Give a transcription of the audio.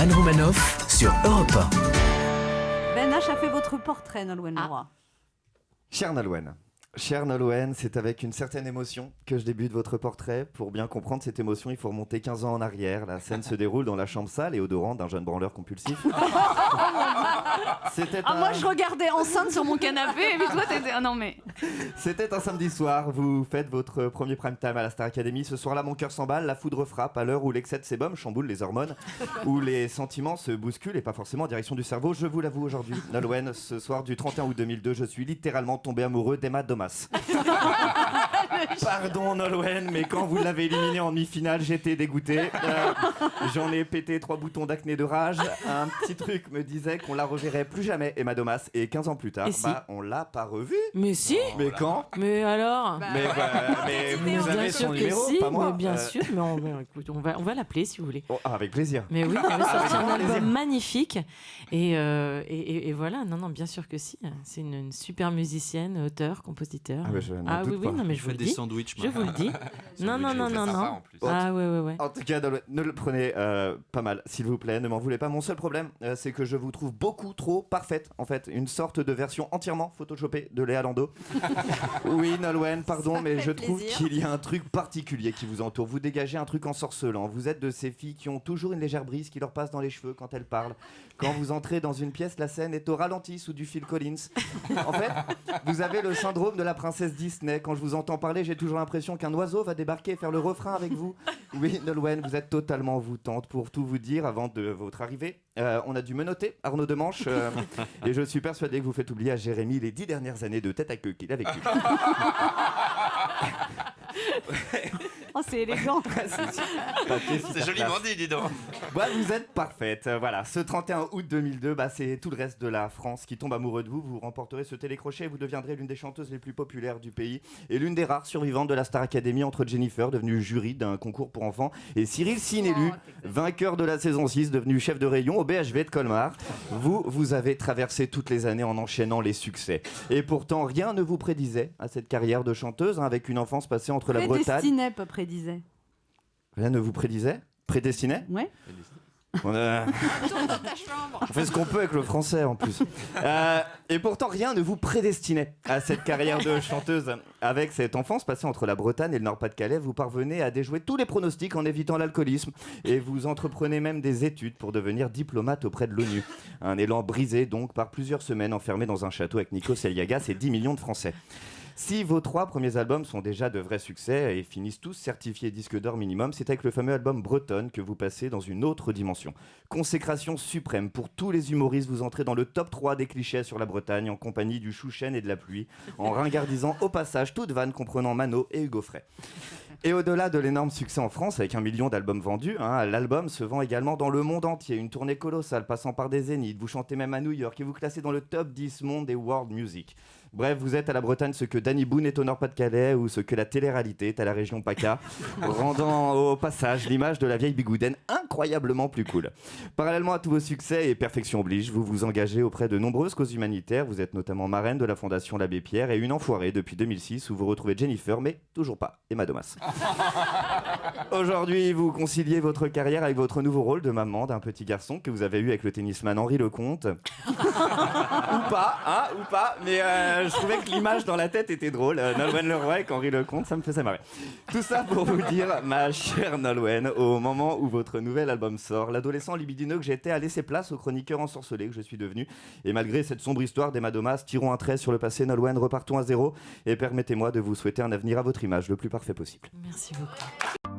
Anne Romanoff sur Europe 1. Ben H a fait votre portrait, Nolwenn Leroy. Cher Nolwenn, c'est avec une certaine émotion que je débute votre portrait. Pour bien comprendre cette émotion, il faut remonter 15 ans en arrière. La scène se déroule dans la chambre sale et odorante d'un jeune branleur compulsif. Moi, je regardais enceinte sur mon canapé, mais toi, t'étais... Ah non, mais... C'était un samedi soir, vous faites votre premier prime time à la Star Academy. Ce soir-là, mon cœur s'emballe, la foudre frappe à l'heure où l'excès de sébum chamboule les hormones, où les sentiments se bousculent et pas forcément en direction du cerveau. Je vous l'avoue aujourd'hui, Nolwenn, ce soir du 31 août 2002, je suis littéralement tombé amoureux d'Emma Domas. Pardon Nolwenn, mais quand vous l'avez éliminé en demi-finale, j'étais dégoûté. J'en ai pété 3 boutons d'acné de rage. Un petit truc me disait qu'on la reverrait plus jamais, Emma Domas. Et 15 ans plus tard, on l'a pas revue. Mais si. Mais quand? Mais alors? Mais vous avez son numéro, si, pas moi. mais bien sûr, mais écoute, on va l'appeler si vous voulez. Oh, avec plaisir. Mais oui, elle va sortir un album magnifique et voilà, non, bien sûr que si. C'est une super musicienne, auteur, compositeur. Oui, non, mais je vous le dis. Des sandwichs, je vous le dis. Non. Ah ouais. En tout cas, ne le prenez pas mal, s'il vous plaît. Ne m'en voulez pas. Mon seul problème, c'est que je vous trouve beaucoup trop parfaite. En fait, une sorte de version entièrement photoshopée de Léa Landau. Oui, Nolwenn, pardon, mais je trouve qu'il y a un truc particulier qui vous entoure. Vous dégagez un truc ensorcelant. Vous êtes de ces filles qui ont toujours une légère brise qui leur passe dans les cheveux quand elles parlent. Quand vous entrez dans une pièce, la scène est au ralenti sous du Phil Collins. En fait, vous avez le syndrome de la princesse Disney. Quand je vous entends parler, j'ai toujours l'impression qu'un oiseau va débarquer et faire le refrain avec vous. Oui, Nolwenn, vous êtes totalement envoûtante. Pour tout vous dire, avant de votre arrivée, on a dû menotter Arnaud Demanche et je suis persuadé que vous faites oublier à Jérémy les 10 dernières années de tête à queue qu'il a vécues. Oh, c'est élégant. C'est joliment dit, dis donc. Vous êtes parfaite. Voilà, ce 31 août 2002, c'est tout le reste de la France qui tombe amoureux de vous. Vous remporterez ce télécrochet et vous deviendrez l'une des chanteuses les plus populaires du pays et l'une des rares survivantes de la Star Academy entre Jennifer, devenue jury d'un concours pour enfants, et Cyril Sinélu, vainqueur de la saison 6, devenu chef de rayon au BHV de Colmar. Vous avez traversé toutes les années en enchaînant les succès. Et pourtant, rien ne vous prédisait à cette carrière de chanteuse, avec une enfance passée entre la Bretagne... Prédestiné, pas prédisait. Rien ne vous prédisait? Prédestiné? Ouais. On fait ce qu'on peut avec le français en plus. Et pourtant, rien ne vous prédestinait à cette carrière de chanteuse. Avec cette enfance passée entre la Bretagne et le Nord-Pas-de-Calais, vous parvenez à déjouer tous les pronostics en évitant l'alcoolisme. Et vous entreprenez même des études pour devenir diplomate auprès de l'ONU. Un élan brisé donc par plusieurs semaines enfermé dans un château avec Nikos Aliagas et 10 millions de Français. Si vos 3 premiers albums sont déjà de vrais succès et finissent tous certifiés disque d'or minimum, c'est avec le fameux album Bretonne que vous passez dans une autre dimension. Consécration suprême pour tous les humoristes, vous entrez dans le top 3 des clichés sur la Bretagne en compagnie du Chouchen et de la pluie, en ringardisant au passage toute vanne comprenant Mano et Hugo Frey. Et au-delà de l'énorme succès en France, avec 1 million d'albums vendus, l'album se vend également dans le monde entier, une tournée colossale passant par des zéniths, vous chantez même à New York et vous classez dans le top 10 monde des World Music. Bref, vous êtes à la Bretagne ce que Danny Boone est au Nord-Pas-de-Calais ou ce que la télé-réalité est à la région PACA, rendant au passage l'image de la vieille bigoudaine incroyablement plus cool. Parallèlement à tous vos succès et perfection oblige, vous vous engagez auprès de nombreuses causes humanitaires. Vous êtes notamment marraine de la Fondation l'Abbé Pierre et une enfoirée depuis 2006 où vous retrouvez Jennifer, mais toujours pas Emma Domas. Aujourd'hui, vous conciliez votre carrière avec votre nouveau rôle de maman d'un petit garçon que vous avez eu avec le tennisman Henri Lecomte. ou pas, mais je trouvais que l'image dans la tête était drôle. Nolwenn Leroy avec Henri Lecomte, ça me faisait marrer. Tout ça pour vous dire, ma chère Nolwenn, au moment où votre nouvel album sort, l'adolescent libidineux que j'étais a laissé place au chroniqueur ensorcelé que je suis devenu. Et malgré cette sombre histoire d'Emma Domas, tirons un trait sur le passé, Nolwenn, repartons à zéro et permettez-moi de vous souhaiter un avenir à votre image le plus parfait possible. Merci beaucoup.